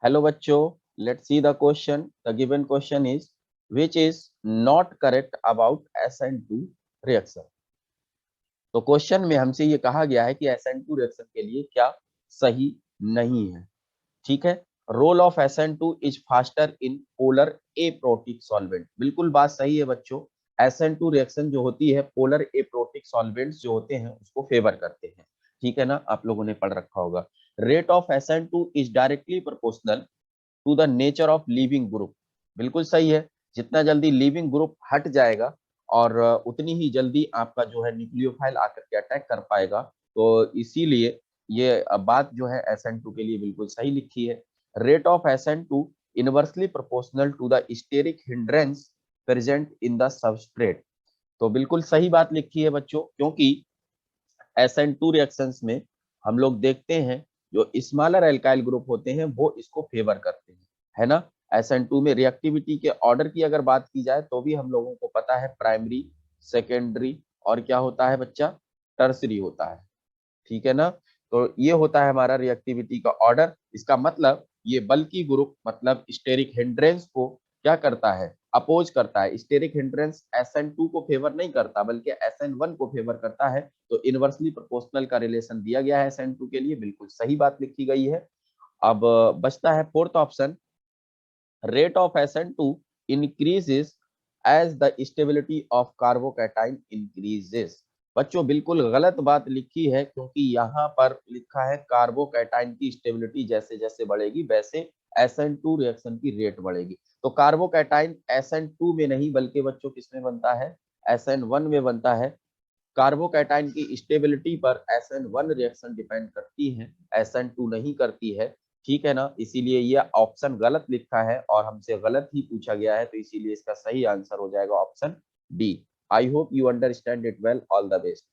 Hello बच्चों, let's see the question. The given question is which is not correct about SN2 reaction. तो question में हमसे ये कहा गया है कि SN2 रिएक्शन के लिए क्या सही नहीं है. ठीक है. Role of SN2 is faster in polar aprotic solvent. बिल्कुल बात सही है बच्चों. SN2 रिएक्शन जो होती है पोलर एप्रोटिक सॉल्वेंट्स जो होते हैं उसको फेवर करते हैं. ठीक है ना, आप लोगों ने पढ़ रखा होगा. Rate of SN2 is directly proportional to the nature of living group. बिल्कुल सही है. जितना जल्दी लिविंग ग्रुप हट जाएगा और उतनी ही जल्दी आपका जो है न्यूक्लियोफाइल आकर के अटैक कर पाएगा. तो इसीलिए ये बात जो है SN2 के लिए बिल्कुल सही लिखी है. Rate of SN2 inversely proportional to the steric hindrance present in the substrate. तो बिल्कुल सही बात लिखी है बच्चों, क्योंकि SN2 रिएक्शंस में हम लोग देखते हैं जो स्मॉलर एल्काइल ग्रुप होते हैं वो इसको फेवर करते हैं, है ना. SN2 में रिएक्टिविटी के ऑर्डर की अगर बात की जाए तो भी हम लोगों को पता है प्राइमरी, सेकेंडरी और क्या होता है बच्चा, टर्सरी होता है. ठीक है ना. तो ये होता है हमारा रिएक्टिविटी का ऑर्डर. इसका मतलब ये बल्कि ग्रुप मतलब स्टेरिक हिंड्रेंस को क्या करता है, अपोज करता है. स्टेरिक हिंड्रेंस SN2 को फेवर नहीं करता बल्कि SN1 को फेवर करता है. तो इनवर्सली प्रोपोर्शनल का रिलेशन दिया गया है SN2 के लिए. बिल्कुल सही बात लिखी गई है. अब बचता है fourth option. Rate of SN2 increases as the stability of carbocation increases. बच्चों बिल्कुल गलत बात लिखी है, क्योंकि यहाँ पर लिखा है कार्बोकैटाइन की स्टेबिलिटी जैसे जैसे बढ़ेगी वैसे SN2 रिएक्शन की रेट बढ़ेगी. तो कार्बोकैटाइन SN2 में नहीं बल्कि बच्चों किसमें बनता है, SN1 में बनता है. कार्बोकैटाइन की स्टेबिलिटी पर SN1 रिएक्शन डिपेंड करती है, SN2 नहीं करती है. ठीक है ना. इसीलिए यह ऑप्शन गलत लिखा है और हमसे गलत ही पूछा गया है. तो इसीलिए इसका सही आंसर हो जाएगा option D. I hope you understand it well. All the best.